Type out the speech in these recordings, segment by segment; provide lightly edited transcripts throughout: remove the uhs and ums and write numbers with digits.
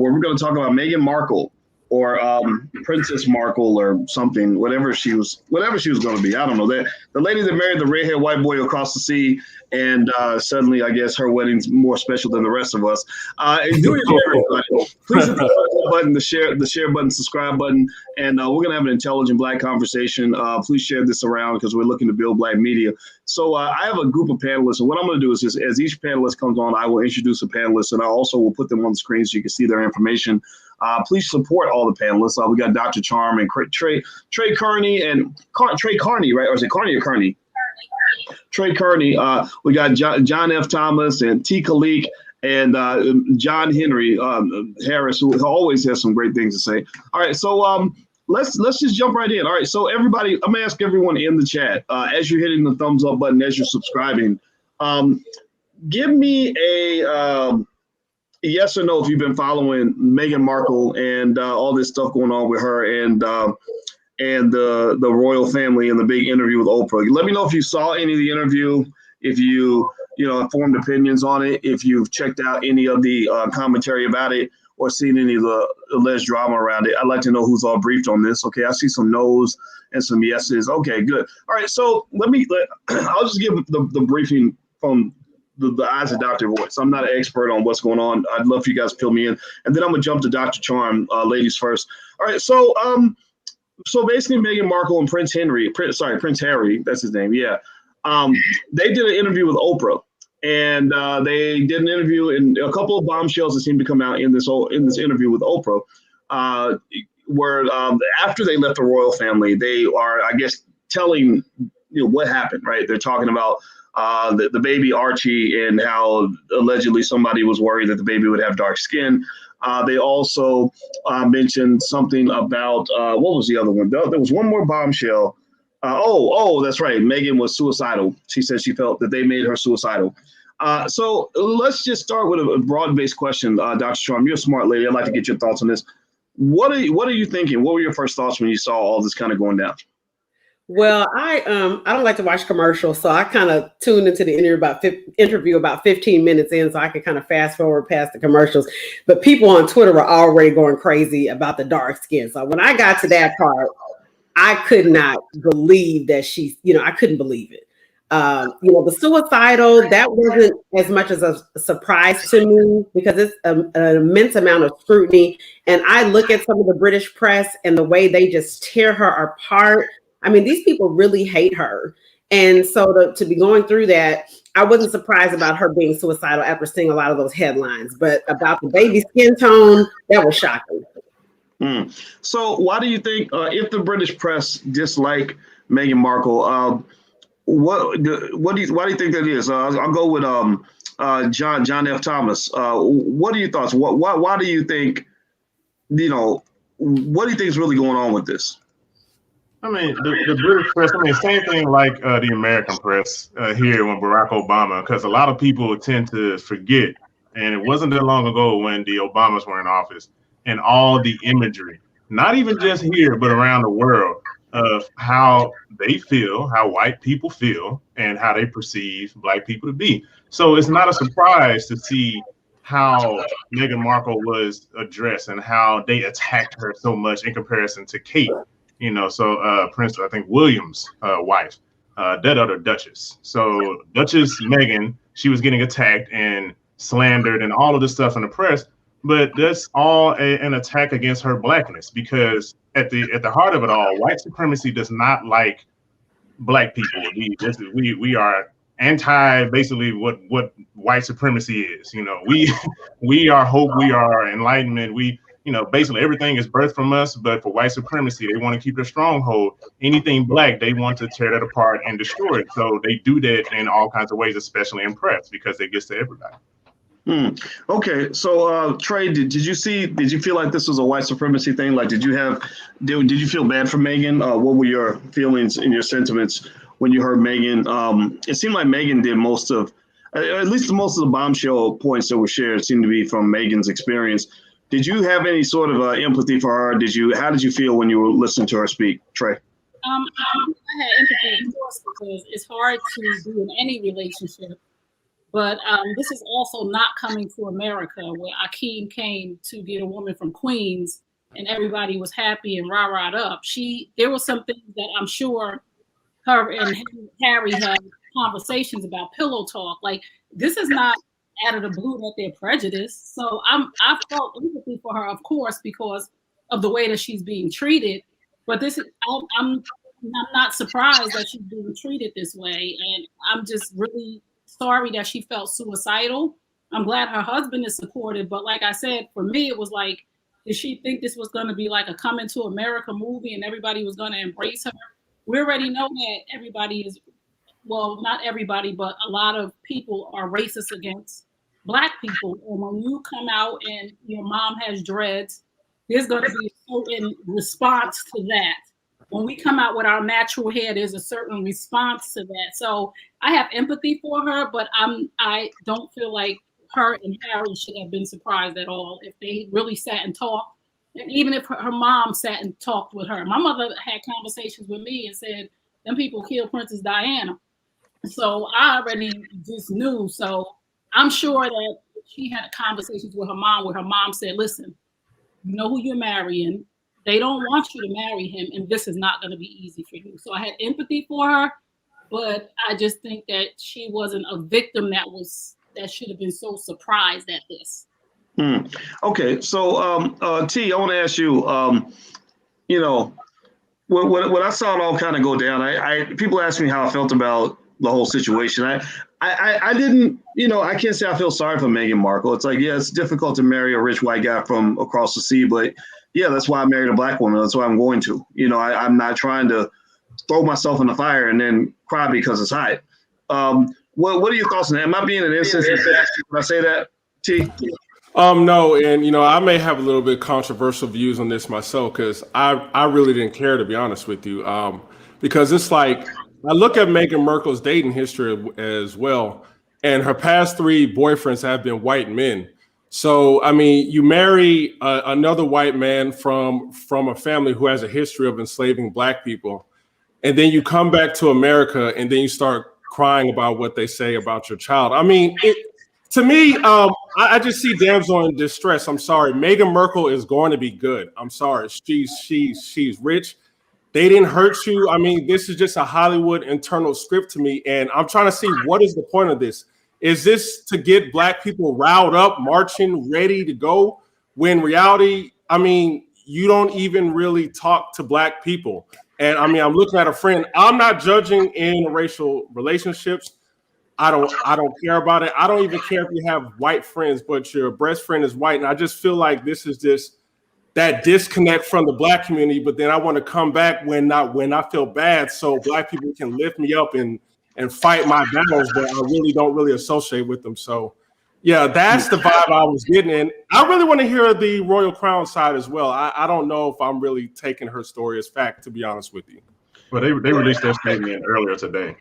where we're going to talk about Meghan Markle or Princess Markle or something, whatever she was going to be. I don't know. That the lady that married the redhead white boy across the sea, and suddenly, I guess her wedding's more special than the rest of us. Do it for everybody. Please hit the button, the share button, subscribe button, and we're gonna have an intelligent Black conversation. Please share this around because we're looking to build Black media. So I have a group of panelists, and what I'm going to do is just as each panelist comes on, I will introduce a panelist, and I also will put them on the screen so you can see their information. Please support all the panelists. We got Dr. Charm and Trey Kearney and Trey Kearney, right? Or is it Kearney or Kearney? Trey Kearney. We got John F. Thomas and T. Khalik and John Henry Harris, who always has some great things to say. All right, so let's just jump right in. All right, so everybody, I'm gonna ask everyone in the chat as you're hitting the thumbs up button, as you're subscribing, give me a yes or no if you've been following Meghan Markle and all this stuff going on with her and the royal family and the big interview with Oprah. Let me know if you saw any of the interview, if you formed opinions on it, if you've checked out any of the commentary about it or seen any of the alleged drama around it. I'd like to know who's all briefed on this. Okay, I see some no's and some yeses. Okay, good. All right, so I'll just give the briefing from the eyes of Dr. Boyce. I'm not an expert on what's going on. I'd love for you guys to fill me in. And then I'm going to jump to Dr. Charm, ladies first. All right, so basically Meghan Markle and Prince Harry, that's his name, yeah. They did an interview with Oprah. And they did an interview, and a couple of bombshells that seemed to come out in this interview with Oprah, where after they left the royal family, they are, I guess, telling what happened. Right? They're talking about the baby Archie and how allegedly somebody was worried that the baby would have dark skin. They also mentioned something about what was the other one? There was one more bombshell. That's right. Meghan was suicidal. She said she felt that they made her suicidal. So let's just start with a broad-based question, Dr. Charm. You're a smart lady. I'd like to get your thoughts on this. What are you thinking? What were your first thoughts when you saw all this kind of going down? Well, I don't like to watch commercials, so I kind of tuned into the interview about 15 minutes in, so I could kind of fast forward past the commercials. But people on Twitter were already going crazy about the dark skin. So when I got to that part, I could not believe that I couldn't believe it. The suicidal, that wasn't as much as a surprise to me because it's an immense amount of scrutiny. And I look at some of the British press and the way they just tear her apart. I mean, these people really hate her. And so to be going through that, I wasn't surprised about her being suicidal after seeing a lot of those headlines. But about the baby skin tone, that was shocking. So why do you think if the British press dislike Meghan Markle, why do you think that is? I'll go with John F. Thomas. What are your thoughts? Why do you think, what do you think is really going on with this? I mean, the British press, same thing like the American press here when Barack Obama, because a lot of people tend to forget, and it wasn't that long ago when the Obamas were in office, and all the imagery, not even just here, but around the world, of how they feel, how white people feel, and how they perceive Black people to be. So it's not a surprise to see how Meghan Markle was addressed and how they attacked her so much in comparison to Kate. Prince, I think William's wife, that other Duchess. So Duchess Meghan, she was getting attacked and slandered and all of this stuff in the press. But that's all an attack against her Blackness, because at the heart of it all, white supremacy does not like Black people. We are anti basically what white supremacy is. We are hope, we are enlightenment. Basically everything is birthed from us. But for white supremacy, they want to keep their stronghold. Anything Black, they want to tear that apart and destroy it. So they do that in all kinds of ways, especially in press, because it gets to everybody. Okay, so Trey, did you feel like this was a white supremacy thing? Like, did you feel bad for Meghan? What were your feelings and your sentiments when you heard Meghan? It seemed like Meghan did most of the bombshell points that were shared seemed to be from Meghan's experience. Did you have any sort of empathy for her? How did you feel when you were listening to her speak, Trey? I had empathy, of course, because it's hard to be in any relationship But this is also not coming to America, where Akeem came to get a woman from Queens and everybody was happy and rah-rahed up. There were some things that I'm sure her and Harry had conversations about, pillow talk. Like, this is not out of the blue that they're prejudiced. So I felt empathy for her, of course, because of the way that she's being treated. But I'm not surprised that she's being treated this way, and I'm just really sorry that she felt suicidal. I'm glad her husband is supportive, but like I said, for me, it was like, did she think this was going to be like a Coming to America movie and everybody was going to embrace her? We already know that everybody is, well, not everybody, but a lot of people are racist against Black people. And when you come out and your mom has dreads, there's going to be a certain response to that. When we come out with our natural hair, there's a certain response to that. So I have empathy for her, but I don't feel like her and Harry should have been surprised at all if they really sat and talked. And even if her mom sat and talked with her. My mother had conversations with me and said, them people killed Princess Diana. So I already just knew. So I'm sure that she had conversations with her mom where her mom said, listen, you know who you're marrying. They don't want you to marry him, and this is not going to be easy for you. So I had empathy for her, but I just think that she wasn't a victim that should have been so surprised at this. Okay, so T, I want to ask you, you know, when I saw it all kind of go down, people asked me how I felt about the whole situation. I didn't, I can't say I feel sorry for Meghan Markle. It's like, yeah, it's difficult to marry a rich white guy from across the sea, but yeah, that's why I married a Black woman. That's why I'm going to. I'm not trying to throw myself in the fire and then cry because it's hot. What are your thoughts on that? Am I being an insensitive when I say that, T? No, and I may have a little bit controversial views on this myself because I really didn't care, to be honest with you. Because it's like I look at Meghan Markle's dating history as well, and her past 3 boyfriends have been white men. So, I mean, you marry another white man from a family who has a history of enslaving Black people, and then you come back to America and then you start crying about what they say about your child. I mean, to me, I just see damsel in distress. I'm sorry. Meghan Markle is going to be good. I'm sorry. She's rich. They didn't hurt you. I mean, this is just a Hollywood internal script to me, and I'm trying to see what is the point of this. Is this to get Black people riled up, marching, ready to go? When reality, I mean, you don't even really talk to Black people. And I mean, I'm looking at a friend. I'm not judging interracial relationships. I don't care about it. I don't even care if you have white friends, but your best friend is white. And I just feel like this is just that disconnect from the Black community. But then I want to come back when I feel bad, so Black people can lift me up and fight my battles that I really don't really associate with them. So, yeah, that's the vibe I was getting. And I really want to hear the Royal Crown side as well. I don't know if I'm really taking her story as fact, to be honest with you. Well, they released their statement earlier today.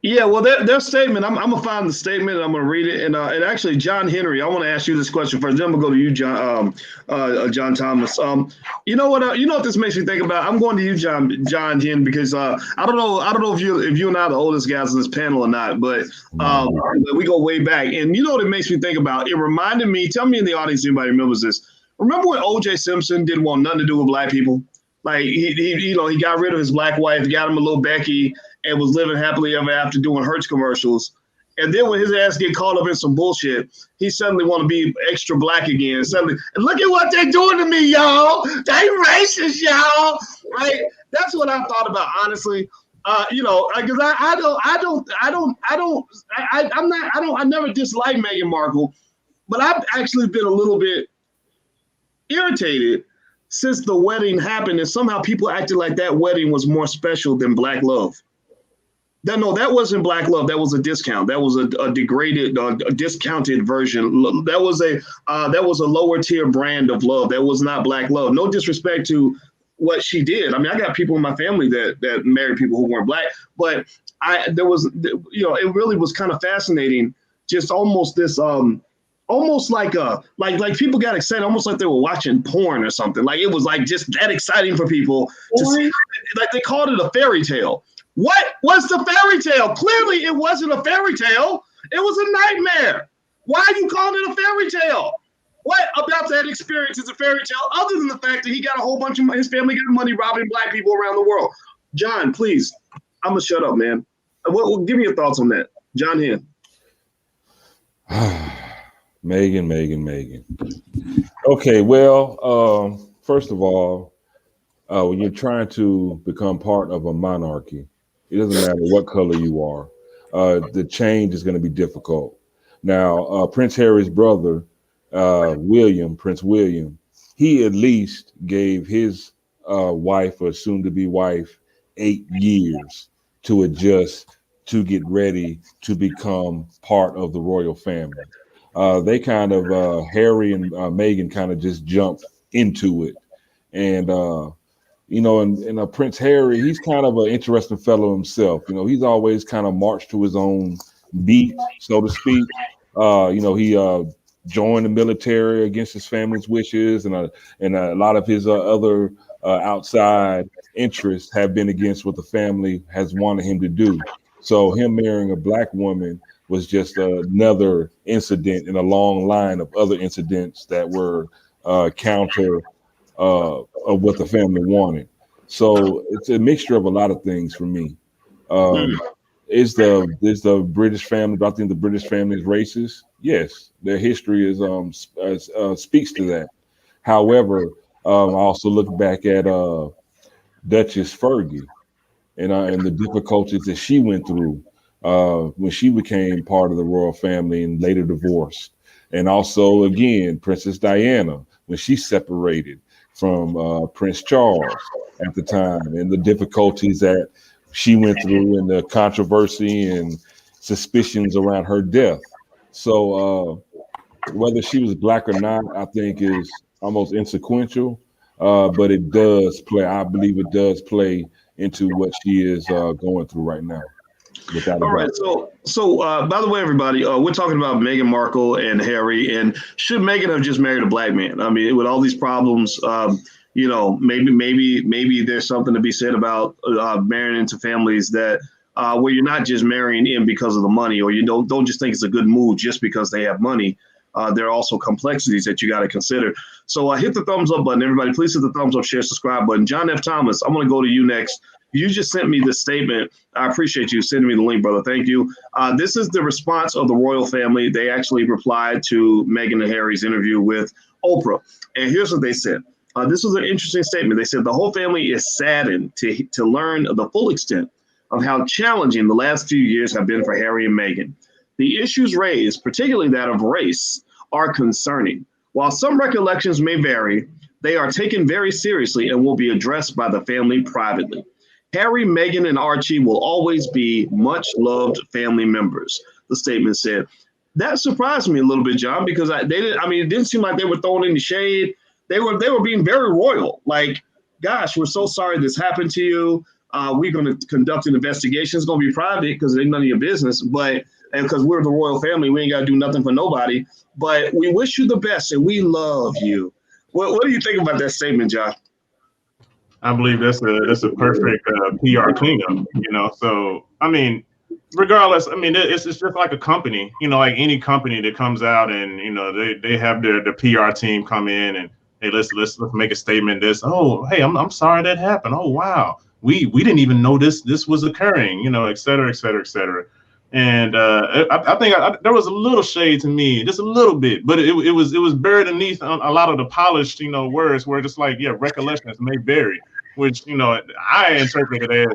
Yeah, well, their statement, I'm going to find the statement, I'm going to read it. And actually, John Henry, I want to ask you this question first. Then we'll go to you, John Thomas. You know what this makes me think about? I'm going to you, John Henry, because I don't know if you and I are the oldest guys on this panel or not, but we go way back. And you know what it makes me think about? It reminded me, tell me in the audience, anybody remembers this. Remember when O.J. Simpson didn't want nothing to do with Black people? Like, he got rid of his Black wife, got him a little Becky, and was living happily ever after doing Hertz commercials. And then when his ass get caught up in some bullshit, he suddenly want to be extra Black again. Suddenly, and look at what they're doing to me, y'all. They racist, y'all. Right? That's what I thought about, honestly. Because I never disliked Meghan Markle, but I've actually been a little bit irritated since the wedding happened, and somehow people acted like that wedding was more special than Black love. No, that wasn't Black love. That was a discount. That was a degraded, a discounted version. That was a lower tier brand of love. That was not Black love. No disrespect to what she did. I mean, I got people in my family that married people who weren't Black, but it really was kind of fascinating. Just almost this, almost like people got excited, almost like they were watching porn or something. Like it was like just that exciting for people to see. Like they called it a fairy tale. What was the fairy tale? Clearly, it wasn't a fairy tale. It was a nightmare. Why are you calling it a fairy tale? What about that experience is a fairy tale, other than the fact that he got a whole bunch of his family got money robbing black people around the world? John, please, I'm gonna shut up, man. Give me your thoughts on that, John. Here, Meghan. Okay, well, first of all, when you're trying to become part of a monarchy, it doesn't matter what color you are. The change is going to be difficult. Now, Prince Harry's brother, Prince William, he at least gave his wife or soon-to-be wife 8 years to adjust, to get ready to become part of the royal family. They kind of, Harry and Meghan kind of just jumped into it. And, and Prince Harry, he's kind of an interesting fellow himself. He's always kind of marched to his own beat, so to speak. He joined the military against his family's wishes, and a lot of his other outside interests have been against what the family has wanted him to do. So him marrying a black woman was just another incident in a long line of other incidents that were counter of what the family wanted. So it's a mixture of a lot of things for me. Is the British family? Do I think the British family is racist? Yes, their history is speaks to that. However, I also look back at Duchess Fergie and the difficulties that she went through when she became part of the royal family and later divorced, and also again Princess Diana when she separated from Prince Charles at the time, and the difficulties that she went through and the controversy and suspicions around her death. So whether she was black or not, I think is almost inconsequential, but it does play. I believe it does play into what she is going through right now. All right. So by the way, everybody, we're talking about Meghan Markle and Harry, and should Meghan have just married a black man? I mean, with all these problems, maybe there's something to be said about marrying into families that where you're not just marrying in because of the money, or you don't just think it's a good move just because they have money. There are also complexities that you got to consider. So hit the thumbs up button, everybody. Please hit the thumbs up, share, subscribe button. John F. Thomas, I'm going to go to you next. You just sent me this statement. I appreciate you sending me the link, brother. Thank you. This is the response of the royal family. They actually replied to Meghan and Harry's interview with Oprah. And here's what they said. This was an interesting statement. They said the whole family is saddened to learn the full extent of how challenging the last few years have been for Harry and Meghan. The issues raised, particularly that of race, are concerning. While some recollections may vary, they are taken very seriously and will be addressed by the family privately. Harry, Meghan, and Archie will always be much loved family members, the statement said. That surprised me a little bit, John, because it didn't seem like they were throwing any shade. They were being very royal. Like, gosh, we're so sorry this happened to you. We're going to conduct an investigation. It's going to be private because it ain't none of your business. And because we're the royal family, we ain't got to do nothing for nobody. But we wish you the best and we love you. What do you think about that statement, John? I believe that's a perfect PR cleanup, So, I mean, regardless, I mean, it's just like a company, like any company that comes out and, they have their PR team come in and, hey, let's make a statement. Hey, I'm sorry that happened. Oh, wow. We didn't even know this was occurring, et cetera, et cetera, et cetera. And I think there was a little shade to me, just a little bit, but it was buried beneath a lot of the polished, words where just like, yeah, recollections may vary, which, I interpret it as,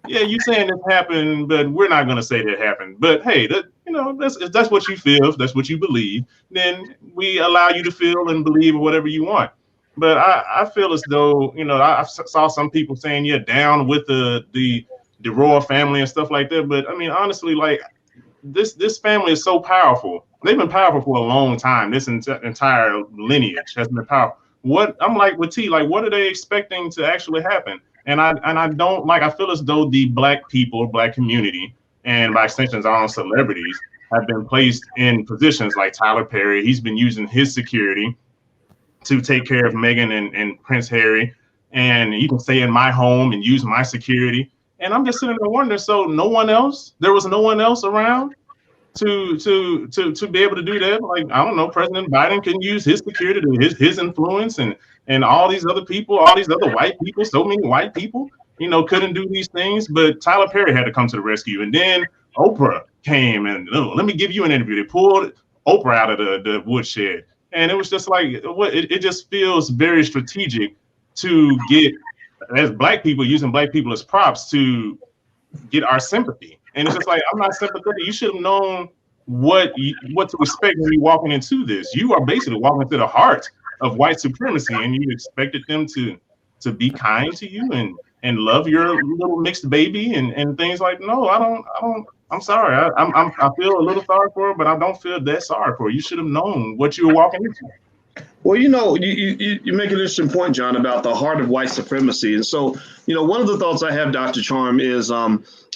yeah, you saying this happened, but we're not going to say that happened. But hey, if that's what you feel, if that's what you believe, then we allow you to feel and believe whatever you want. But I feel as though, I saw some people saying, yeah, down with the royal family and stuff like that. But I mean, honestly, like this family is so powerful. They've been powerful for a long time. This entire lineage has been powerful. I'm like with T, like, what are they expecting to actually happen? And I don't like, I feel as though the black people, black community, and by extensions, our own celebrities have been placed in positions like Tyler Perry. He's been using his security to take care of Meghan and Prince Harry. And you can stay in my home and use my security. And I'm just sitting there wondering, so there was no one else around to be able to do that. Like, I don't know, President Biden can use his security, his influence, and all these other people, all these other white people, so many white people, you know, couldn't do these things. But Tyler Perry had to come to the rescue, and then Oprah came and let me give you an interview. They pulled Oprah out of the woodshed, and it was just like it just feels very strategic to get, as black people, using black people as props to get our sympathy. And it's just like, I'm not sympathetic. You should have known what to expect when you're walking into this. You are basically walking into the heart of white supremacy, and you expected them to be kind to you and love your little mixed baby and things like. No, I don't. I'm sorry. I feel a little sorry for her, but I don't feel that sorry for her. You should have known what you were walking into. Well, you know, you make an interesting point, John, about the heart of white supremacy. And so, you know, one of the thoughts I have, Dr. Charm, is,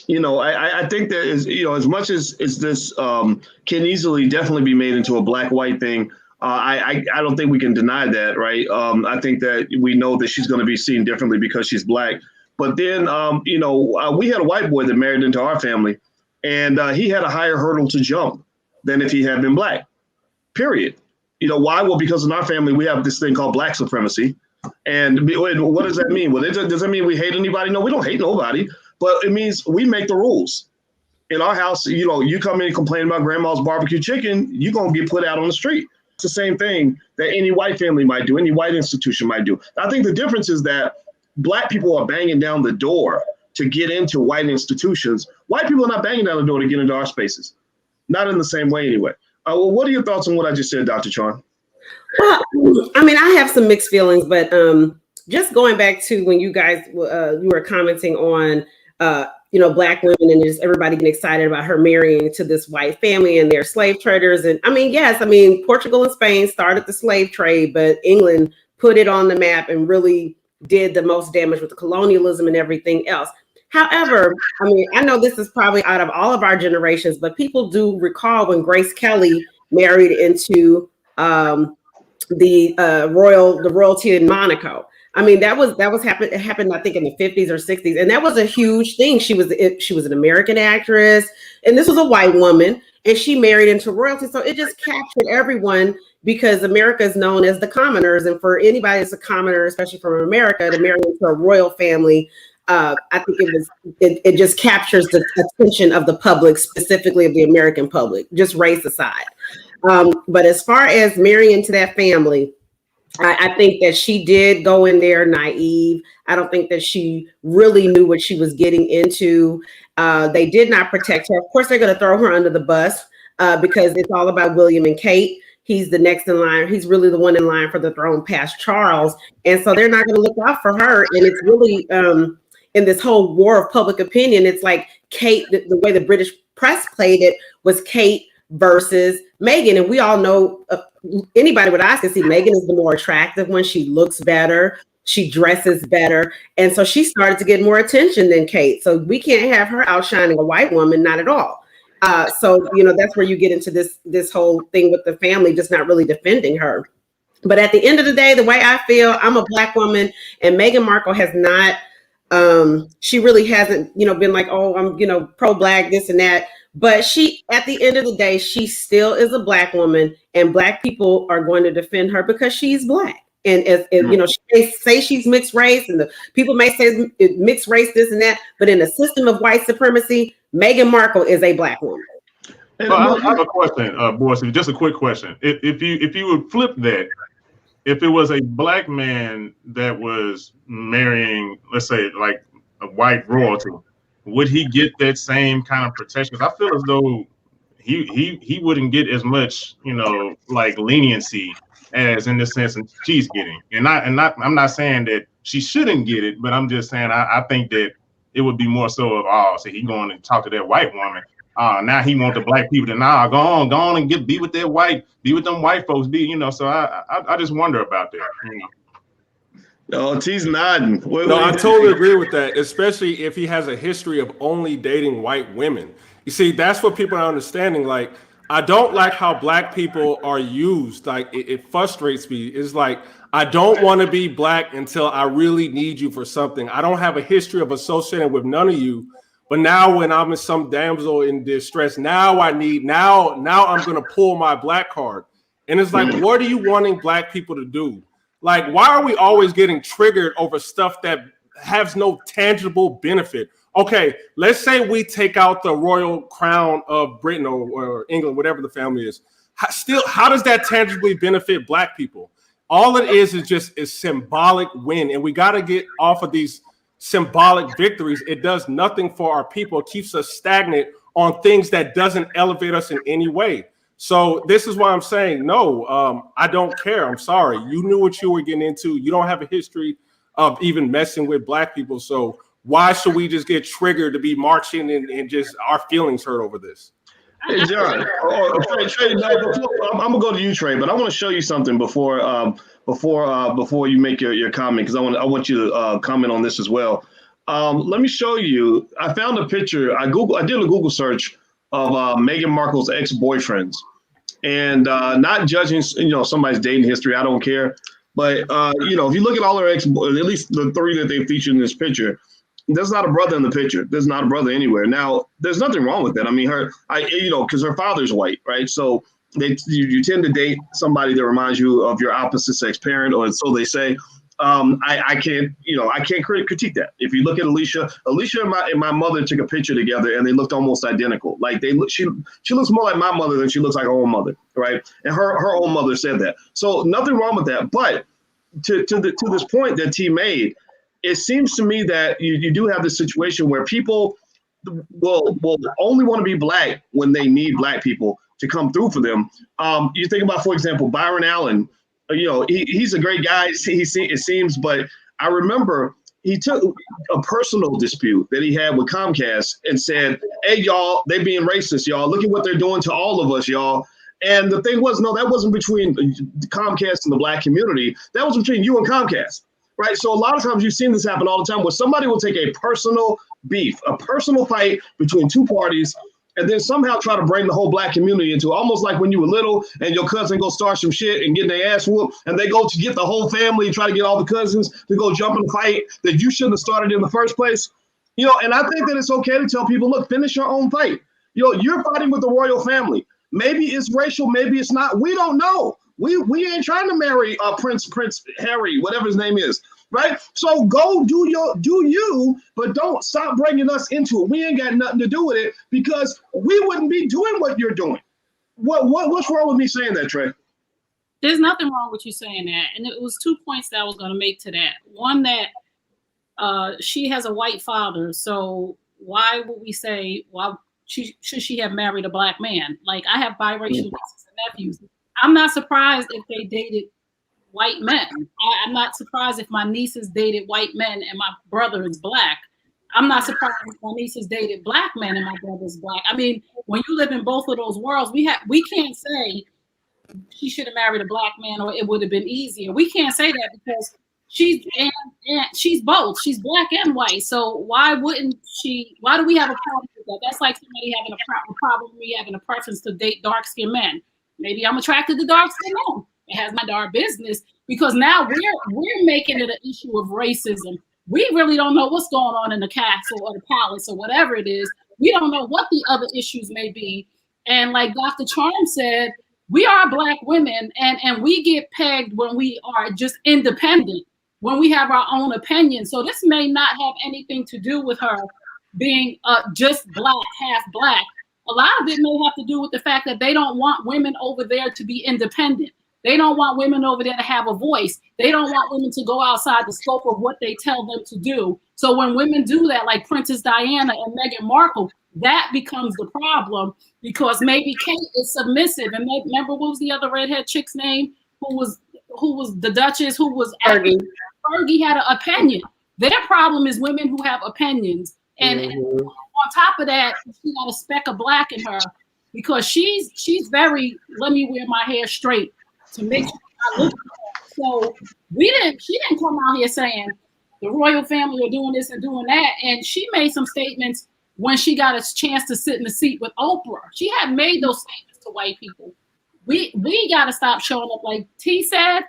you know, I think that is, you know, as much as this can easily definitely be made into a black-white thing, I don't think we can deny that, right? I think that we know that she's going to be seen differently because she's black. But then, you know, we had a white boy that married into our family, and he had a higher hurdle to jump than if he had been black, period. You know, why? Well, because in our family, we have this thing called black supremacy. And what does that mean? Well, does that mean we hate anybody? No, we don't hate nobody. But it means we make the rules. In our house, you know, you come in and complain about grandma's barbecue chicken, you're going to get put out on the street. It's the same thing that any white family might do, any white institution might do. I think the difference is that black people are banging down the door to get into white institutions. White people are not banging down the door to get into our spaces. Not in the same way anyway. Well, what are your thoughts on what I just said, Dr. Charm? Well, I mean, I have some mixed feelings, but just going back to when you guys, you were commenting on, you know, black women and just everybody getting excited about her marrying to this white family and they're slave traders. And I mean, yes, I mean, Portugal and Spain started the slave trade, but England put it on the map and really did the most damage with the colonialism and everything else. However, I mean, I know this is probably out of all of our generations, but people do recall when Grace Kelly married into the royalty in Monaco. I mean, that happened. It happened, I think, in the 50s or 60s, and that was a huge thing. She was an American actress, and this was a white woman, and she married into royalty. So it just captured everyone because America is known as the commoners, and for anybody that's a commoner, especially from America, to marry into a royal family. I think it just captures the attention of the public, specifically of the American public, just race aside. But as far as marrying into that family, I think that she did go in there naive. I don't think that she really knew what she was getting into. They did not protect her. Of course, they're going to throw her under the bus because it's all about William and Kate. He's the next in line. He's really the one in line for the throne past Charles. And so they're not going to look out for her. And it's really... in this whole war of public opinion, it's like Kate, the way the British press played it was Kate versus Meghan. And we all know, anybody with eyes can see Meghan is the more attractive one. She looks better. She dresses better. And so she started to get more attention than Kate. So we can't have her outshining a white woman, not at all. So, you know, that's where you get into this whole thing with the family just not really defending her. But at the end of the day, the way I feel, I'm a black woman, and Meghan Markle has not, she really hasn't, you know, been like, oh, I'm, you know, pro-black, this and that. But she, at the end of the day, she still is a black woman, and black people are going to defend her because she's black. And as you know, they say she's mixed race, and the people may say mixed race, this and that. But in a system of white supremacy, Meghan Markle is a black woman. Well, I have a question, Boyce. Just a quick question. If you would flip that. If it was a black man that was marrying, let's say, like a white royalty, would he get that same kind of protection? Because I feel as though he wouldn't get as much, you know, like leniency as in the sense she's getting. And I'm not saying that she shouldn't get it, but I'm just saying I think that it would be more so of, so he going to talk to that white woman. Now he want the black people to go on and be with them white folks, you know. So I just wonder about that. You know? Oh, T's nodding. I totally agree with that, especially if he has a history of only dating white women. You see, that's what people are understanding. Like, I don't like how black people are used. Like, it frustrates me. It's like, I don't want to be black until I really need you for something. I don't have a history of associating with none of you. But now when I'm in some damsel in distress, now I'm going to pull my black card. And it's like, what are you wanting black people to do? Like, why are we always getting triggered over stuff that has no tangible benefit? Okay, let's say we take out the royal crown of Britain or England, whatever the family is. How does that tangibly benefit black people? All it is just a symbolic win. And we got to get off of these symbolic victories. It does nothing for our people. It keeps us stagnant on things that doesn't elevate us in any way. So this is why I'm saying, no, I don't care. I'm sorry. You knew what you were getting into. You don't have a history of even messing with black people. So why should we just get triggered to be marching and just our feelings hurt over this? Hey, John. Trey, I'm gonna go to you, Trey, but I want to show you something before you make your comment, because I want you to comment on this as well. Let me show you. I found a picture. I did a Google search of Meghan Markle's ex-boyfriends, and not judging somebody's dating history. I don't care, but if you look at all her at least the three that they featured in this picture. There's not a brother in the picture. There's not a brother anywhere. Now, there's nothing wrong with that. I mean, because her father's white, right? So you tend to date somebody that reminds you of your opposite sex parent, or so they say. I can't critique that. If you look at Alicia and my mother took a picture together, and they looked almost identical. Like she looks more like my mother than she looks like her own mother, right? And her own mother said that. So nothing wrong with that. But to this point that T made, it seems to me that you do have this situation where people will only want to be black when they need black people to come through for them. You think about, for example, Byron Allen. He's a great guy. It seems, but I remember he took a personal dispute that he had with Comcast and said, "Hey, y'all, they being racist, y'all. Look at what they're doing to all of us, y'all." And the thing was, no, that wasn't between Comcast and the black community. That was between you and Comcast. Right. So a lot of times you've seen this happen all the time, where somebody will take a personal beef, a personal fight between two parties, and then somehow try to bring the whole black community into it. Almost like when you were little and your cousin go start some shit and get their ass whooped, and they go to get the whole family and try to get all the cousins to go jump in the fight that you shouldn't have started in the first place. And I think that it's okay to tell people, look, finish your own fight. You're fighting with the royal family. Maybe it's racial, maybe it's not. We don't know. We ain't trying to marry Prince Harry, whatever his name is, right? So go do you, but don't stop bringing us into it. We ain't got nothing to do with it, because we wouldn't be doing what you're doing. What's wrong with me saying that, Trey? There's nothing wrong with you saying that, and it was 2 points that I was going to make to that. One, that she has a white father, so why would we say should she have married a black man? Like, I have biracial nieces and nephews. I'm not surprised if they dated white men. I'm not surprised if my nieces dated white men and my brother is black. I'm not surprised if my nieces dated black men and my brother is black. I mean, when you live in both of those worlds, we can't say she should have married a black man or it would have been easier. We can't say that, because she's both. She's black and white. So why do we have a problem with that? That's like somebody having a problem with me having a preference to date dark-skinned men. Maybe I'm attracted to dark-skinned men. It has my dark business, because now we're making it an issue of racism. We really don't know what's going on in the castle or the palace or whatever it is. We don't know what the other issues may be. And like Dr. Charm said, we are black women, and we get pegged when we are just independent, when we have our own opinion. So this may not have anything to do with her being just black, half black. A lot of it may have to do with the fact that they don't want women over there to be independent. They don't want women over there to have a voice. They don't want women to go outside the scope of what they tell them to do. So when women do that, like Princess Diana and Meghan Markle, that becomes the problem, because maybe Kate is submissive. And remember, what was the other redhead chick's name? Who was the Duchess? Who was Fergie? Fergie had an opinion. Their problem is women who have opinions. And on top of that, she got a speck of black in her, because she's very, let me wear my hair straight to make sure I look good. So she didn't come out here saying the royal family are doing this and doing that. And she made some statements when she got a chance to sit in the seat with Oprah. She had made those statements to white people. We got to stop showing up, like T said.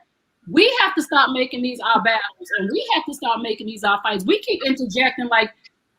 We have to stop making these our battles, and we have to stop making these our fights. We keep interjecting like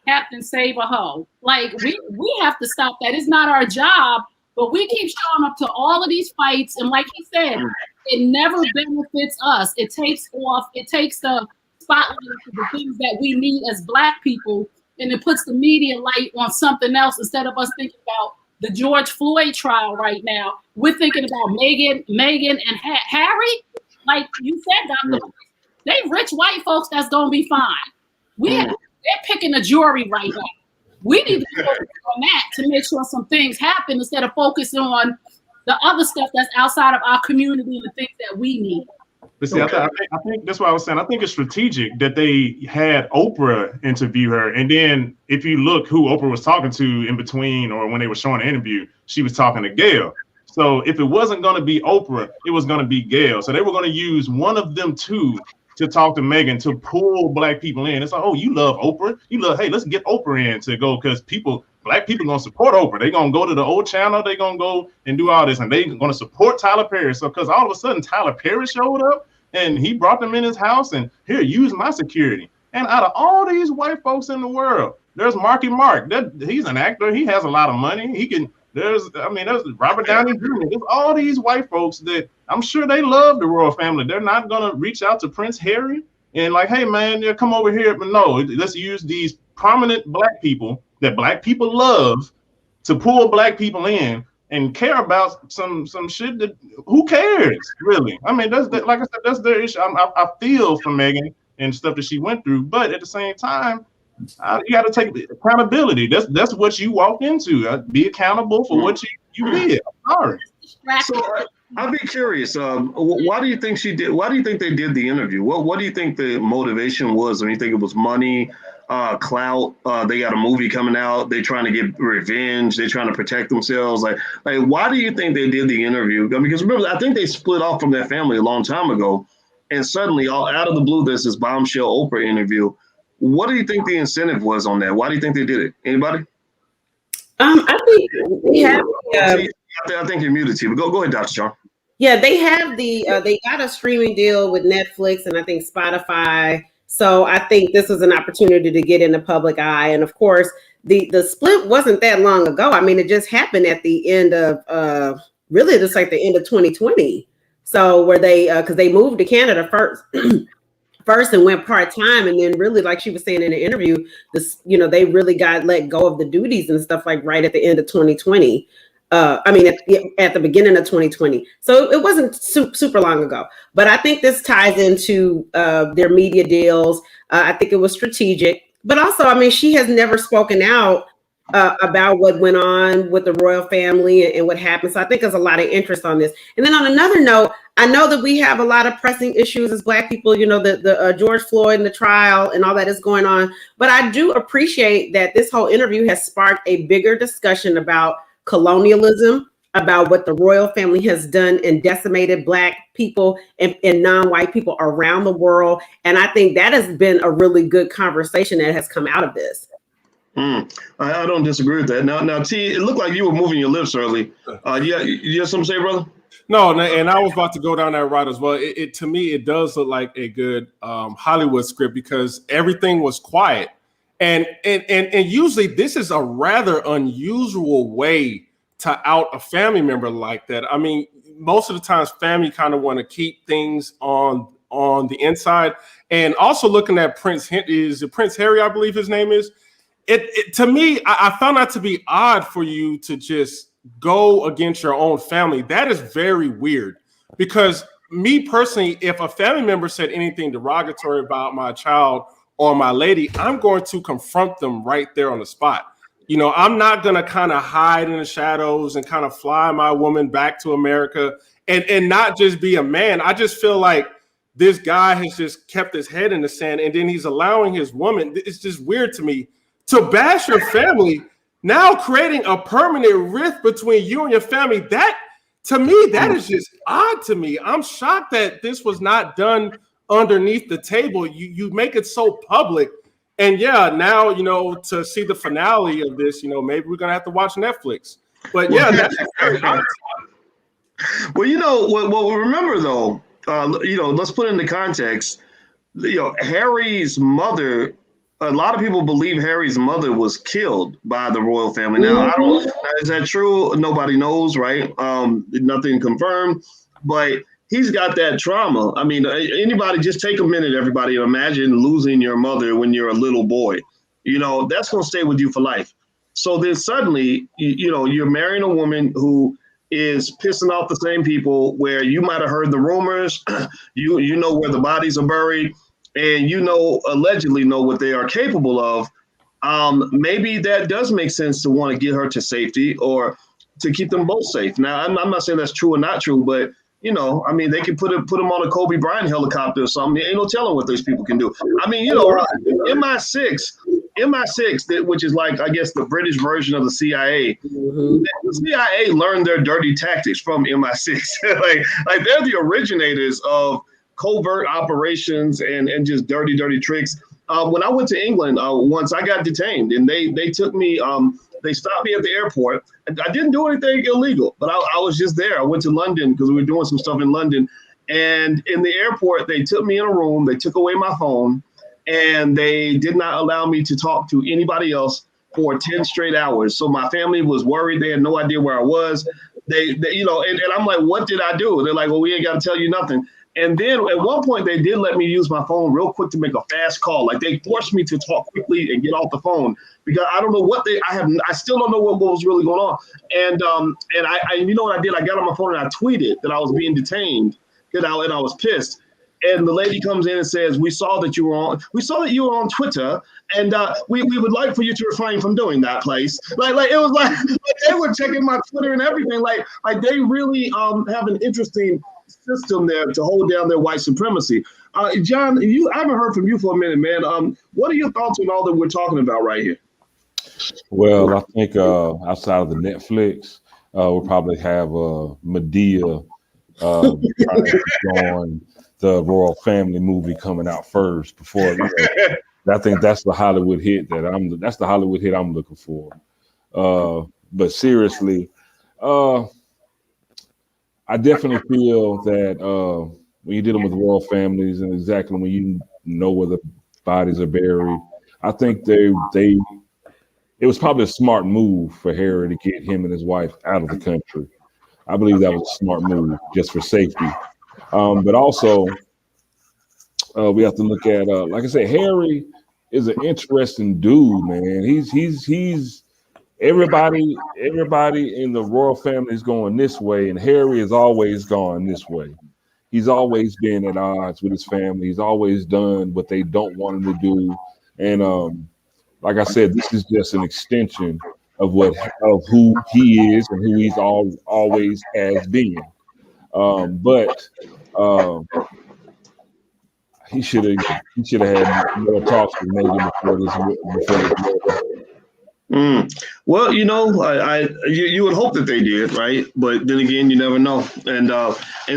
Captain Save a Hoe. Like we have to stop that. It's not our job, but we keep showing up to all of these fights, and like he said, it never benefits us. It takes the spotlight of the things that we need as Black people, and it puts the media light on something else instead of us thinking about the George Floyd trial right now. We're thinking about Meghan, and Harry. Like you said, Dr. Boyce, they rich white folks that's gonna be fine. They're picking a jury right now. We need to focus on that to make sure some things happen instead of focusing on the other stuff that's outside of our community and the things that we need. But see, I think that's what I was saying. I think it's strategic that they had Oprah interview her. And then if you look who Oprah was talking to in between or when they were showing the interview, she was talking to Gayle. So if it wasn't going to be Oprah, it was going to be Gayle. So they were going to use one of them two to talk to Meghan to pull Black people in. It's like, oh, you love Oprah. You love, hey, let's get Oprah in to go because Black people gonna support Oprah. They're gonna go to the old channel, they're gonna go and do all this, and they're gonna support Tyler Perry. So because all of a sudden Tyler Perry showed up and he brought them in his house and here, use my security. And out of all these white folks in the world, there's Marky Mark. He's an actor, he has a lot of money. There's Robert Downey Jr. There's all these white folks that I'm sure they love the royal family. They're not gonna reach out to Prince Harry and like, hey man, come over here. But no, let's use these prominent Black people that Black people love to pull Black people in and care about some shit that who cares really? I mean, like I said, that's their issue. I feel for Meghan and stuff that she went through, but at the same time, you got to take accountability. That's what you walk into. Be accountable for what you did. I'm sorry. So I'd be curious. Why do you think she did? Why do you think they did the interview? What do you think the motivation was? I mean, you think it was money, clout? They got a movie coming out. They're trying to get revenge. They're trying to protect themselves. Like why do you think they did the interview? I mean, because remember, I think they split off from their family a long time ago, and suddenly, all out of the blue, there's this bombshell Oprah interview. What do you think the incentive was on that? Why do you think they did it? Anybody? I think we have. I think you're muted, but go ahead, Dr. John. Yeah, they have they got a streaming deal with Netflix and I think Spotify. So I think this was an opportunity to get in the public eye. And of course, the split wasn't that long ago. I mean, it just happened at the end of really just like the end of 2020. So where they because they moved to Canada first and went part-time, and then really, like she was saying in the interview, they really got let go of the duties and stuff like right at the end of 2020. At the beginning of 2020. So it wasn't super long ago, but I think this ties into their media deals. I think it was strategic, but also, I mean, she has never spoken out about what went on with the royal family and what happened. So I think there's a lot of interest on this. And then on another note, I know that we have a lot of pressing issues as Black people, the George Floyd and the trial and all that is going on. But I do appreciate that this whole interview has sparked a bigger discussion about colonialism, about what the royal family has done and decimated Black people and non-white people around the world. And I think that has been a really good conversation that has come out of this. I don't disagree with that. Now, T, it looked like you were moving your lips early. You have something to say, brother? No, and I was about to go down that route as well. It to me, it does look like a good Hollywood script because everything was quiet. And usually this is a rather unusual way to out a family member like that. I mean, most of the times family kind of want to keep things on the inside. And also looking at Prince Harry, I believe his name is. It to me, I found that to be odd for you to just go against your own family. That is very weird because me personally, if a family member said anything derogatory about my child or my lady, I'm going to confront them right there on the spot. I'm not going to kind of hide in the shadows and kind of fly my woman back to America and not just be a man. I just feel like this guy has just kept his head in the sand and then he's allowing his woman. It's just weird to me to bash your family, now creating a permanent rift between you and your family. That, to me, that is just odd to me. I'm shocked that this was not done underneath the table. You make it so public. And yeah, now, to see the finale of this, maybe we're going to have to watch Netflix. But yeah, that's very odd. Well, remember though, let's put it into context. Harry's mother a lot of people believe Harry's mother was killed by the royal family. Now, I don't. Is that true? Nobody knows, right? Nothing confirmed, but he's got that trauma. I mean, anybody, just take a minute, everybody, and imagine losing your mother when you're a little boy. You know, that's going to stay with you for life. So then suddenly, you're marrying a woman who is pissing off the same people where you might have heard the rumors, you know where the bodies are buried, and allegedly know what they are capable of. Maybe that does make sense to want to get her to safety or to keep them both safe. Now, I'm not saying that's true or not true, but I mean, they could put them on a Kobe Bryant helicopter or something. Ain't no telling what those people can do. I mean, MI6, which is like, I guess, the British version of the CIA. Mm-hmm. The CIA learned their dirty tactics from MI6. like they're the originators of covert operations and just dirty tricks. When I went to England, once I got detained, and they took me. They stopped me at the airport. I didn't do anything illegal, but I was just there. I went to London because we were doing some stuff in London. And in the airport, they took me in a room. They took away my phone, and they did not allow me to talk to anybody else for 10 straight hours. So my family was worried. They had no idea where I was. And I'm like, what did I do? They're like, well, we ain't got to tell you nothing. And then at one point, they did let me use my phone real quick to make a fast call. Like, they forced me to talk quickly and get off the phone because I don't know what I still don't know what was really going on. And I you know what I did? I got on my phone and I tweeted that I was being detained and I was pissed. And the lady comes in and says, we saw that you were on Twitter, and we would like for you to refrain from doing that, please. Like it was like they were checking my Twitter and everything. Like they really have an interesting system there to hold down their white supremacy. John, I haven't heard from you for a minute, man. What are your thoughts on all that we're talking about right here? Well, I think outside of the Netflix, we'll probably have Medea on the royal family movie coming out first before. I think that's the Hollywood hit I'm looking for. But seriously, I definitely feel that when you're dealing with royal families and exactly when you know where the bodies are buried, I think it was probably a smart move for Harry to get him and his wife out of the country. I believe that was a smart move just for safety. But also, we have to look at, like I said, Harry is an interesting dude, man. He's everybody in the royal family is going this way, and Harry has always gone this way. He's always been at odds with his family. He's always done what they don't want him to do. And like I said, this is just an extension of who he is and who he's always has been. But he should have had more talks with Meghan before this. Well, you would hope that they did, right? But then again, you never know. And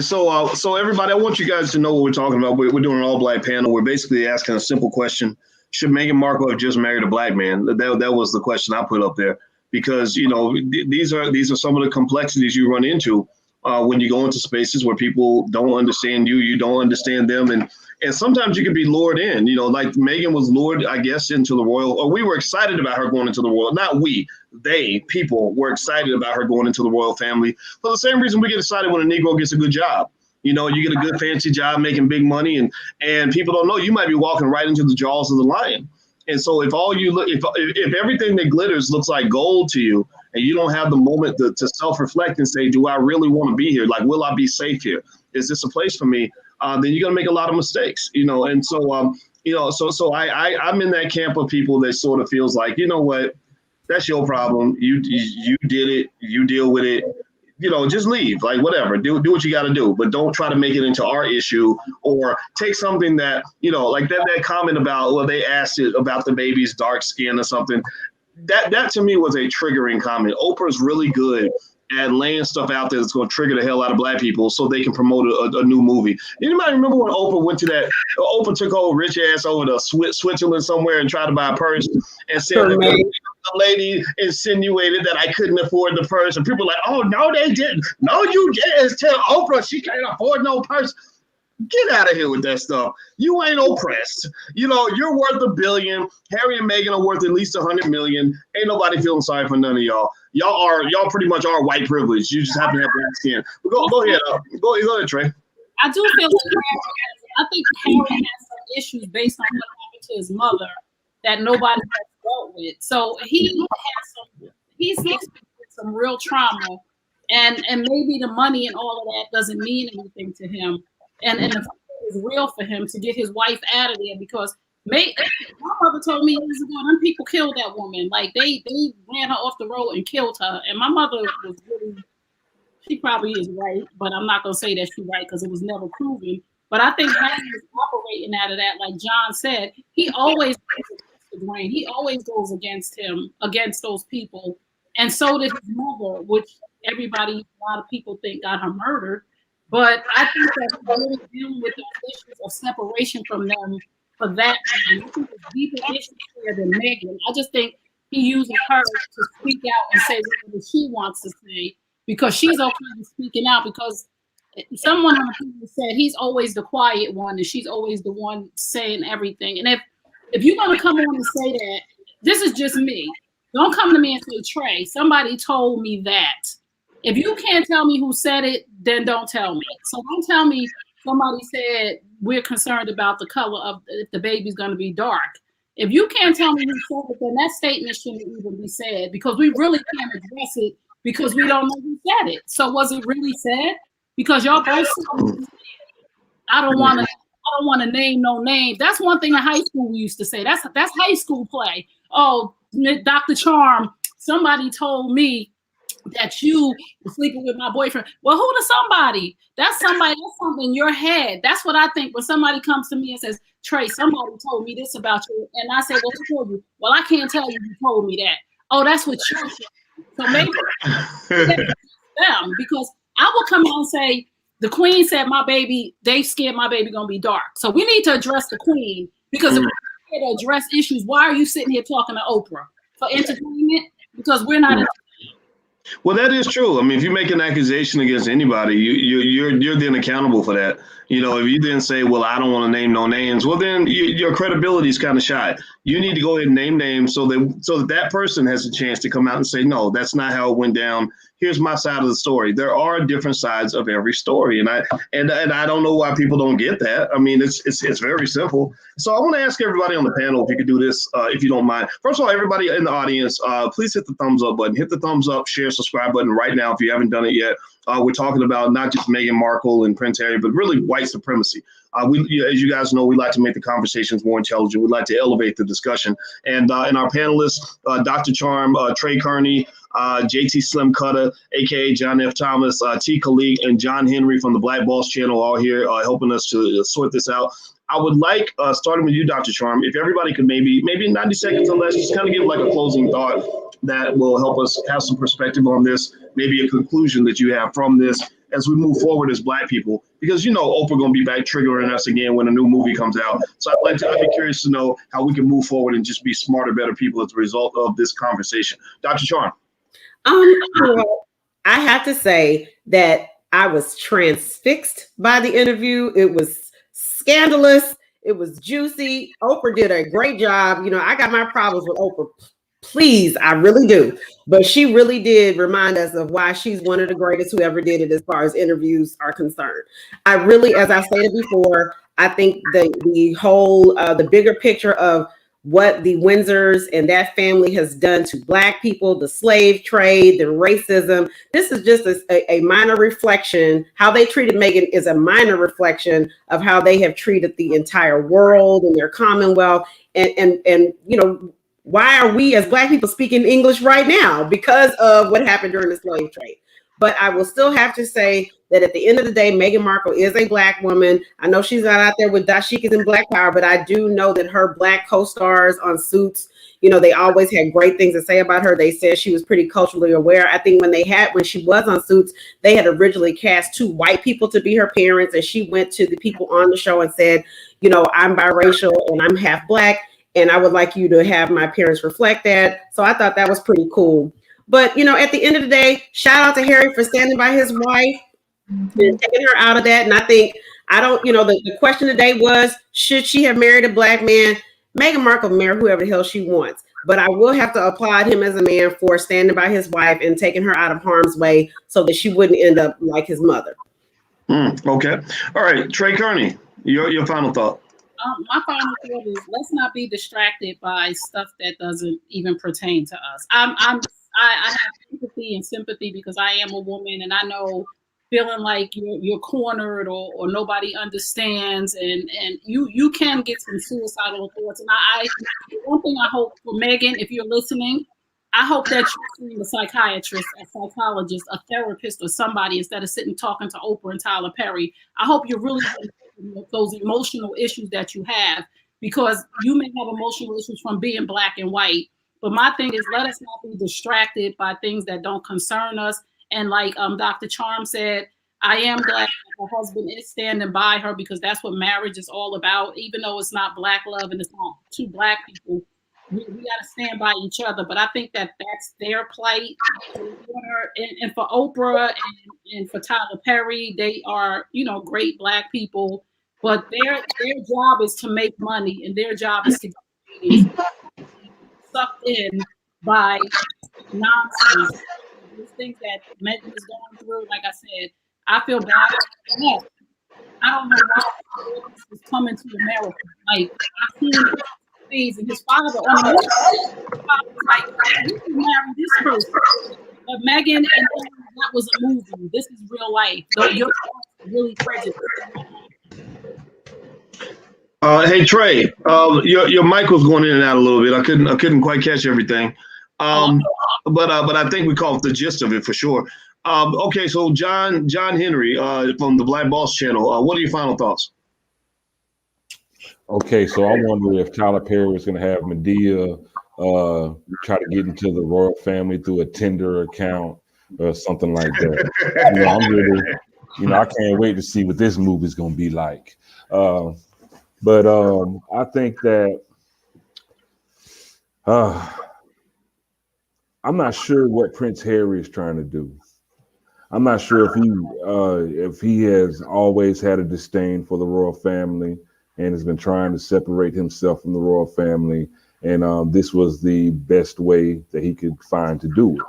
so everybody, I want you guys to know what we're talking about. We're doing an all-black panel. We're basically asking a simple question: should Meghan Markle have just married a black man? That was the question I put up there because these are some of the complexities you run into when you go into spaces where people don't understand you, you don't understand them, and sometimes you can be lured in, like Meghan was lured, I guess, into the royal, or we were excited about her going into the royal, not we, people were excited about her going into the royal family for the same reason we get excited when a Negro gets a good job. You get a good fancy job making big money and people don't know you might be walking right into the jaws of the lion. And so if everything that glitters looks like gold to you and you don't have the moment to self-reflect and say, do I really want to be here? Like, will I be safe here? Is this a place for me? Then you're going to make a lot of mistakes, And so, so I'm in that camp of people that sort of feels like, you know what, that's your problem. You did it. You deal with it. Just leave, like whatever, do what you got to do, but don't try to make it into our issue or take something that, like that comment about, well, they asked it about the baby's dark skin or something. That to me was a triggering comment. Oprah's really good at laying stuff out there that's going to trigger the hell out of black people so they can promote a new movie. Anybody remember when Oprah went to that? Oprah took old rich ass over to Switzerland somewhere and tried to buy a purse and said that the lady insinuated that I couldn't afford the purse. And people were like, oh, no, they didn't. No, you didn't. Tell Oprah she can't afford no purse. Get out of here with that stuff. You ain't oppressed. You know, you're worth $1 billion. Harry and Meghan are worth at least 100 million. Ain't nobody feeling sorry for none of y'all. Y'all pretty much are white privilege. You just happen to have black skin. But go ahead. Go ahead, Trey. I do feel like I think Harry has some issues based on what happened to his mother that nobody has dealt with. So he's experienced some real trauma, and maybe the money and all of that doesn't mean anything to him. And the fear is real for him to get his wife out of there because my mother told me years ago, them people killed that woman. Like they ran her off the road and killed her. And my mother was really, she probably is right, but I'm not gonna say that she's right because it was never proven. But I think Harry is operating out of that, like John said. He always goes against the grain. He always goes against those people. And so did his mother, which a lot of people think got her murdered. But I think that he's really dealing with those issues of separation from them for that reason. I think it's deeper issues there than Meghan. I just think he uses her to speak out and say whatever she wants to say because she's okay with speaking out because someone on the panel said he's always the quiet one and she's always the one saying everything. And if you're going to come on and say that, this is just me. Don't come to me and say, Trey, somebody told me that. If you can't tell me who said it, then don't tell me. So don't tell me somebody said we're concerned about the color of if the baby's going to be dark. If you can't tell me who said it, then that statement shouldn't even be said because we really can't address it because we don't know who said it. So was it really said? Because y'all both said, I don't want to name no names. That's one thing in high school we used to say. That's high school play. Oh, Dr. Charm, somebody told me that you were sleeping with my boyfriend. Well, who the somebody? That's something in your head. That's what I think when somebody comes to me and says, Trey, somebody told me this about you. And I say, well, who told you? Well, I can't tell you who told me that. Oh, that's what you're saying. So maybe them, because I will come out and say, the queen said they scared my baby gonna be dark. So we need to address the queen because if we're here to address issues, why are you sitting here talking to Oprah? For entertainment? Because we're not Well, that is true. I mean, if you make an accusation against anybody, you're then accountable for that. You know, if you then say, well, I don't want to name no names, well, then your credibility is kind of shot. You need to go ahead and name names so that person has a chance to come out and say, no, that's not how it went down. Here's my side of the story. There are different sides of every story. And I don't know why people don't get that. I mean, it's very simple. So I want to ask everybody on the panel if you could do this, if you don't mind. First of all, everybody in the audience, please hit the thumbs up button. Hit the thumbs up, share, subscribe button right now if you haven't done it yet. We're talking about not just Meghan Markle and Prince Harry, but really white supremacy. As you guys know, we like to make the conversations more intelligent. We like to elevate the discussion. And our panelists, Dr. Charm, Trey Kearney, JT Slim Cutter, aka John F. Thomas, T. Khalid, and John Henry from the Black Boss Channel, all here helping us to sort this out. I would like, starting with you, Dr. Charm, if everybody could maybe 90 seconds or less, just kind of give like a closing thought that will help us have some perspective on this, maybe a conclusion that you have from this as we move forward as Black people, because Oprah gonna be back triggering us again when a new movie comes out. So I'd be curious to know how we can move forward and just be smarter, better people as a result of this conversation. Dr. Charm. Well, I have to say that I was transfixed by the interview. It was scandalous. It was juicy. Oprah did a great job. I got my problems with Oprah. Please, I really do. But she really did remind us of why she's one of the greatest who ever did it as far as interviews are concerned. I really, as I stated before, I think the whole, the bigger picture of what the Windsors and that family has done to Black people, the slave trade, the racism. This is just a minor reflection. How they treated Meghan is a minor reflection of how they have treated the entire world and their Commonwealth. And why are we as Black people speaking English right now? Because of what happened during the slave trade. But I will still have to say that at the end of the day, Meghan Markle is a Black woman. I know she's not out there with dashikis and Black power, but I do know that her Black co-stars on Suits, they always had great things to say about her. They said she was pretty culturally aware. I think when she was on Suits, they had originally cast 2 white people to be her parents. And she went to the people on the show and said, I'm biracial and I'm half Black. And I would like you to have my parents reflect that. So I thought that was pretty cool. But, at the end of the day, shout out to Harry for standing by his wife and taking her out of that. And I think I don't, the question today was, should she have married a black man? Meghan Markle marry whoever the hell she wants. But I will have to applaud him as a man for standing by his wife and taking her out of harm's way so that she wouldn't end up like his mother. Okay. All right. Trey Kearney, your final thought. My final thought is, let's not be distracted by stuff that doesn't even pertain to us. I have empathy and sympathy because I am a woman, and I know feeling like you're cornered or nobody understands, and you can get some suicidal thoughts. And one thing I hope for Meghan, if you're listening, I hope that you're seeing a psychiatrist, a psychologist, a therapist, or somebody instead of sitting talking to Oprah and Tyler Perry. I hope you're really those emotional issues that you have, because you may have emotional issues from being black and white. But my thing is, let us not be distracted by things that don't concern us. And like Dr. Charm said, I am glad that her husband is standing by her, because that's what marriage is all about. Even though it's not black love and it's not two black people, we got to stand by each other. But I think that that's their plight. And for Oprah and for Tyler Perry, they are, great black people. But their job is to make money, and their job is to get sucked in by nonsense. These things that Meghan is going through, like I said, I feel bad. Yes. I don't know why this is coming to America. Like, I've seen things, and his father on the like, you can marry this person. But Meghan and that was a movie. This is real life. So you're really prejudiced. Hey Trey, your mic was going in and out a little bit. I couldn't quite catch everything. But I think we caught the gist of it for sure. Okay, so John Henry from the Black Boss Channel. What are your final thoughts? Okay, so I wonder if Tyler Perry is going to have Medea try to get into the royal family through a Tinder account or something like that. I'm really, I can't wait to see what this movie is going to be like. But I think that I'm not sure what Prince Harry is trying to do. I'm not sure if he has always had a disdain for the royal family and has been trying to separate himself from the royal family, and this was the best way that he could find to do it.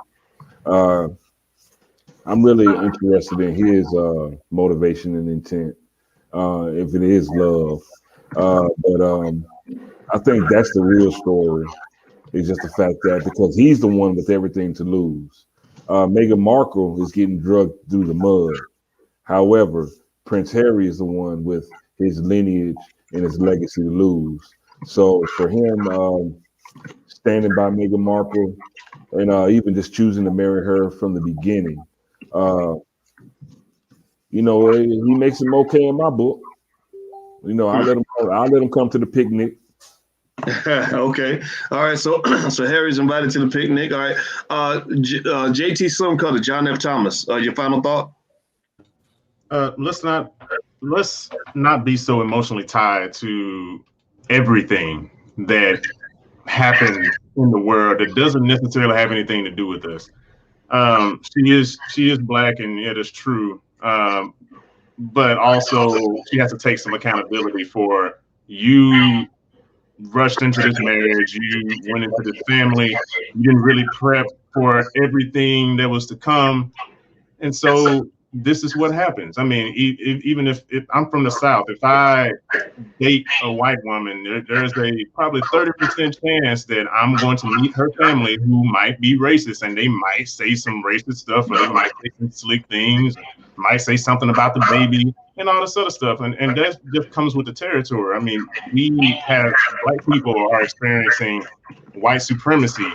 I'm really interested in his motivation and intent, if it is love. But I think that's the real story. It's just the fact that because he's the one with everything to lose. Meghan Markle is getting drugged through the mud. However, Prince Harry is the one with his lineage and his legacy to lose. So for him standing by Meghan Markle and even just choosing to marry her from the beginning, he makes him okay in my book. I let him come to the picnic. Okay. All right. So Harry's invited to the picnic. All right. JT Slim Cutter, John F. Thomas. Your final thought? Let's not be so emotionally tied to everything that happens in the world that doesn't necessarily have anything to do with us. She is black, and it is true. But also she has to take some accountability for you rushed into this marriage, you went into this family, you didn't really prep for everything that was to come. And so this is what happens. I mean, even if I'm from the South, if I date a white woman, there's a probably 30% chance that I'm going to meet her family who might be racist, and they might say some racist stuff, or they might say some slick things, might say something about the baby and all this other stuff. And that just comes with the territory. I mean, white people are experiencing white supremacy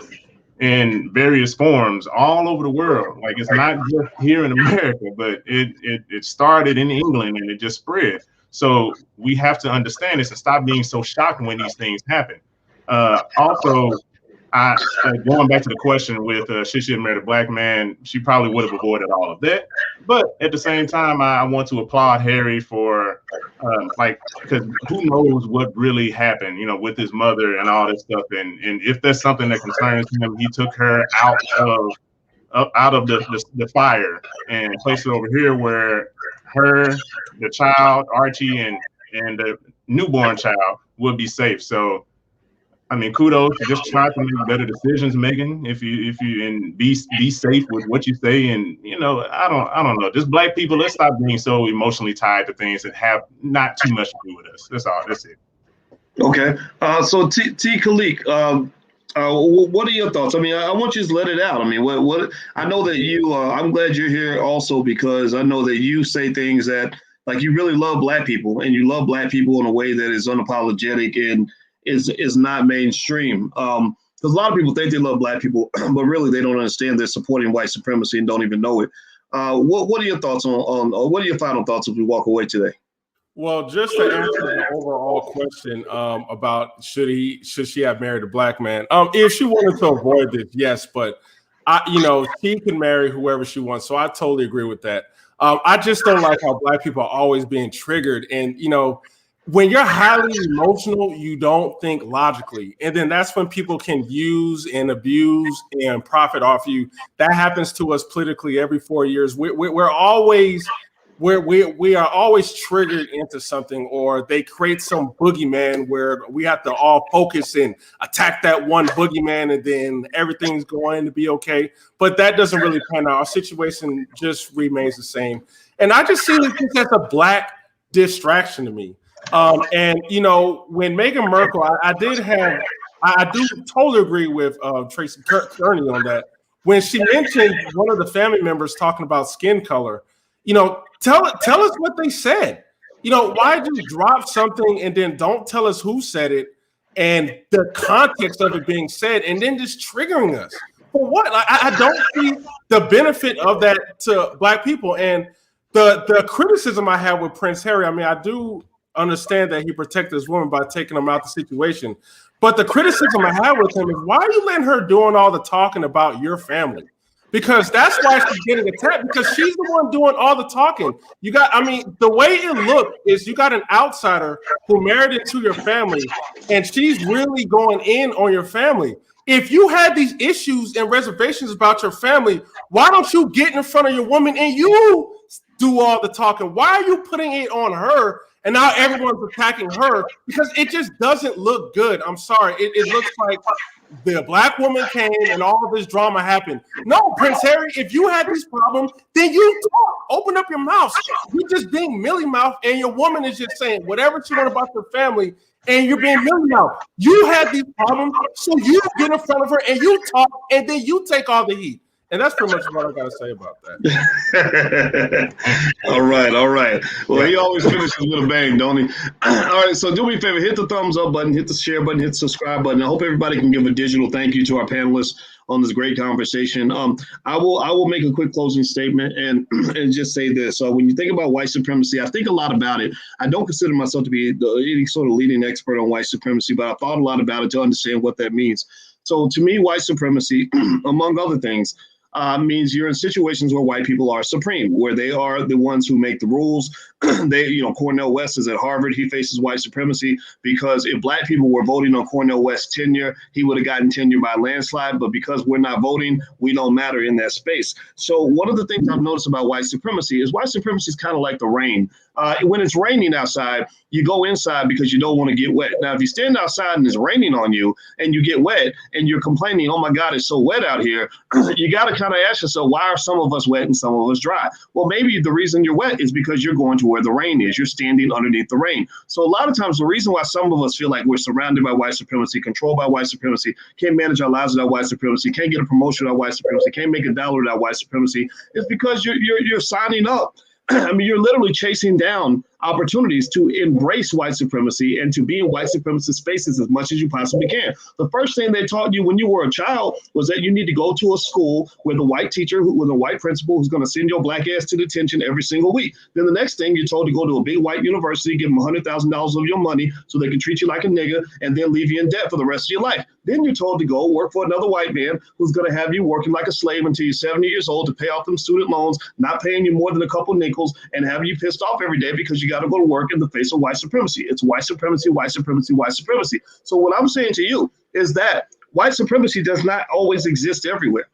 in various forms all over the world. Like, it's not just here in America, but it started in England and it just spread. So we have to understand this and stop being so shocked when these things happen. Also, going back to the question with should she have married a black man, she probably would have avoided all of that. But at the same time, I want to applaud Harry for because who knows what really happened, with his mother and all this stuff. And if there's something that concerns him, he took her out of the fire and placed it over here where her, the child, Archie, and the newborn child would be safe. So, I mean, kudos. Just try to make better decisions, Meghan. If you and be safe with what you say. And I don't know. Just Black people, let's stop being so emotionally tied to things that have not too much to do with us. That's all. That's it. Okay. So T. Khalik, what are your thoughts? I mean, I want you to let it out. I mean, what I know that you. I'm glad you're here also because I know that you say things that like you really love Black people and you love Black people in a way that is unapologetic and is not mainstream. Because a lot of people think they love Black people, but really they don't understand they're supporting white supremacy and don't even know it. What are your thoughts on what are your final thoughts as we walk away today? Well, just to answer the overall question about should she have married a Black man? If she wanted to avoid this, yes, but she can marry whoever she wants. So I totally agree with that. I just don't like how Black people are always being triggered. And, when you're highly emotional, you don't think logically. And then that's when people can use and abuse and profit off you. That happens to us politically every 4 years. We are always triggered into something, or they create some boogeyman where we have to all focus and attack that one boogeyman, and then everything's going to be okay. But that doesn't really pan out. Our situation just remains the same. And I just see this as a Black distraction to me. When Meghan Markle, I do totally agree with Tracy Kearney on that. When she mentioned one of the family members talking about skin color, tell us what they said. Why do you drop something and then don't tell us who said it and the context of it being said, and then just triggering us for what? I don't see the benefit of that to Black people. And the criticism I have with Prince Harry, I mean, I do understand that he protected his woman by taking him out the situation. But the criticism I have with him is, why are you letting her doing all the talking about your family? Because that's why she's getting attacked, because she's the one doing all the talking. The way it looked is you got an outsider who married into your family, and she's really going in on your family. If you had these issues and reservations about your family, why don't you get in front of your woman and you do all the talking? Why are you putting it on her? And now everyone's attacking her because it just doesn't look good. I'm sorry. It looks like the Black woman came and all of this drama happened. No, Prince Harry, if you had these problems, then you talk. Open up your mouth. You're just being Millie Mouth, and your woman is just saying whatever she wants about your family, and you're being Millie Mouth. You had these problems, so you get in front of her and you talk, and then you take all the heat. And that's pretty much what I got to say about that. All right. Well, he always finishes with a bang, don't he? All right, so do me a favor, hit the thumbs up button, hit the share button, hit the subscribe button. I hope everybody can give a digital thank you to our panelists on this great conversation. I will make a quick closing statement and just say this. So when you think about white supremacy, I think a lot about it. I don't consider myself to be any sort of leading expert on white supremacy, but I thought a lot about it to understand what that means. So to me, white supremacy, among other things, means you're in situations where white people are supreme, where they are the ones who make the rules. Cornel West is at Harvard. He faces white supremacy because if Black people were voting on Cornel West's tenure, he would have gotten tenure by landslide. But because we're not voting, we don't matter in that space. So one of the things I've noticed about white supremacy is kind of like the rain. When it's raining outside, you go inside because you don't want to get wet. Now, if you stand outside and it's raining on you and you get wet and you're complaining, oh my God, it's so wet out here, you got to kind of ask yourself, why are some of us wet and some of us dry? Well, maybe the reason you're wet is because you're going to where the rain is. You're standing underneath the rain. So a lot of times the reason why some of us feel like we're surrounded by white supremacy, controlled by white supremacy, can't manage our lives without white supremacy, can't get a promotion without white supremacy, can't make a dollar without white supremacy, is because you're signing up. I mean, you're literally chasing down opportunities to embrace white supremacy and to be in white supremacist spaces as much as you possibly can. The first thing they taught you when you were a child was that you need to go to a school with a white teacher, with a white principal who's going to send your Black ass to detention every single week. Then the next thing you're told to go to a big white university, give them $100,000 of your money so they can treat you like a nigga and then leave you in debt for the rest of your life. Then you're told to go work for another white man who's going to have you working like a slave until you're 70 years old to pay off them student loans, not paying you more than a couple nickels, and have you pissed off every day because you got to go to work in the face of white supremacy. It's white supremacy, white supremacy, white supremacy. So what I'm saying to you is that white supremacy does not always exist everywhere.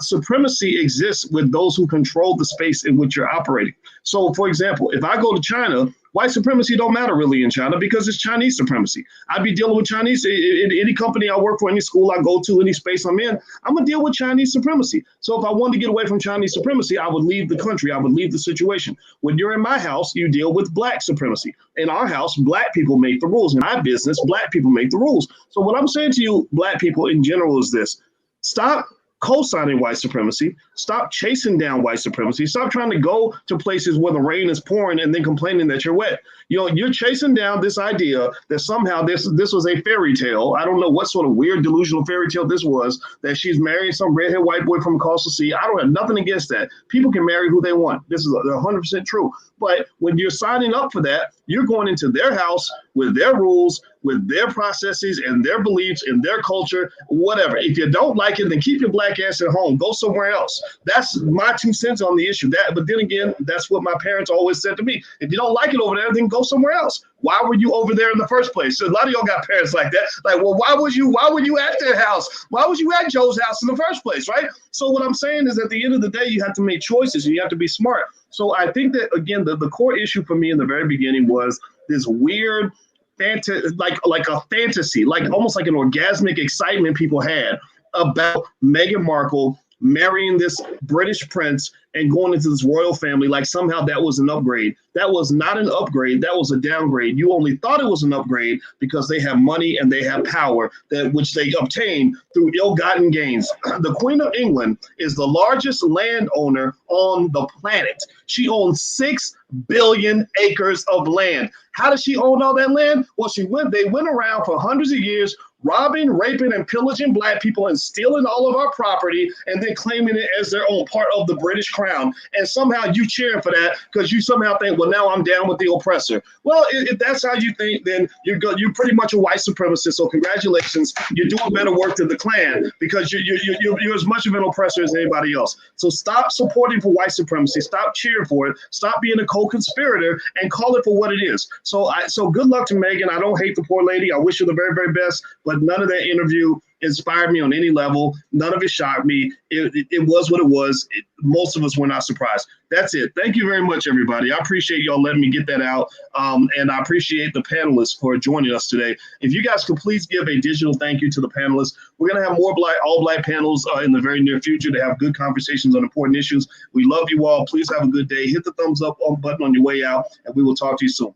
Supremacy exists with those who control the space in which you're operating. So, for example, if I go to China, white supremacy don't matter really in China because it's Chinese supremacy. I'd be dealing with Chinese in any company I work for, any school I go to, any space I'm in. I'm gonna deal with Chinese supremacy. So if I wanted to get away from Chinese supremacy, I would leave the country. I would leave the situation. When you're in my house, you deal with black supremacy. In our house, black people make the rules. In my business, black people make the rules. So what I'm saying to you, black people in general, is this: stop co-signing white supremacy. Stop chasing down white supremacy. Stop trying to go to places where the rain is pouring and then complaining that you're wet. You know, you're chasing down this idea that somehow this was a fairy tale. I don't know what sort of weird delusional fairy tale this was, that she's marrying some redhead white boy from across the sea. I don't have nothing against that. People can marry who they want. This is 100% true. But when you're signing up for that, you're going into their house with their rules, with their processes and their beliefs and their culture, whatever. If you don't like it, then keep your black ass at home. Go somewhere else. That's my 2 cents on the issue. But then again, that's what my parents always said to me. If you don't like it over there, then go somewhere else. Why were you over there in the first place? So a lot of y'all got parents like that. Like, well, why was you at their house? Why was you at Joe's house in the first place, right? So what I'm saying is, at the end of the day, you have to make choices and you have to be smart. So I think that, again, the core issue for me in the very beginning was this weird like a fantasy, like almost like an orgasmic excitement people had about Meghan Markle marrying this British prince and going into this royal family, like somehow that was an upgrade. That was not an upgrade. That was a downgrade. You only thought it was an upgrade because they have money and they have power, which they obtained through ill-gotten gains. The Queen of England is the largest landowner on the planet. She owns 6 billion acres of land. How does she own all that land? Well, they went around for hundreds of years robbing, raping, and pillaging black people and stealing all of our property and then claiming it as their own part of the British crown. And somehow you cheering for that because you somehow think, well, now I'm down with the oppressor. Well, if that's how you think, then you're pretty much a white supremacist. So congratulations, you're doing better work than the Klan because you're as much of an oppressor as anybody else. So stop supporting for white supremacy. Stop cheering for it. Stop being a co-conspirator and call it for what it is. So good luck to Meghan. I don't hate the poor lady. I wish her the very, very best. But none of that interview inspired me on any level. None of it shocked me. It was what it was. Most of us were not surprised. That's it. Thank you very much, everybody. I appreciate y'all letting me get that out. And I appreciate the panelists for joining us today. If you guys could please give a digital thank you to the panelists. We're going to have more all black panels in the very near future to have good conversations on important issues. We love you all. Please have a good day. Hit the thumbs up button on your way out, and we will talk to you soon.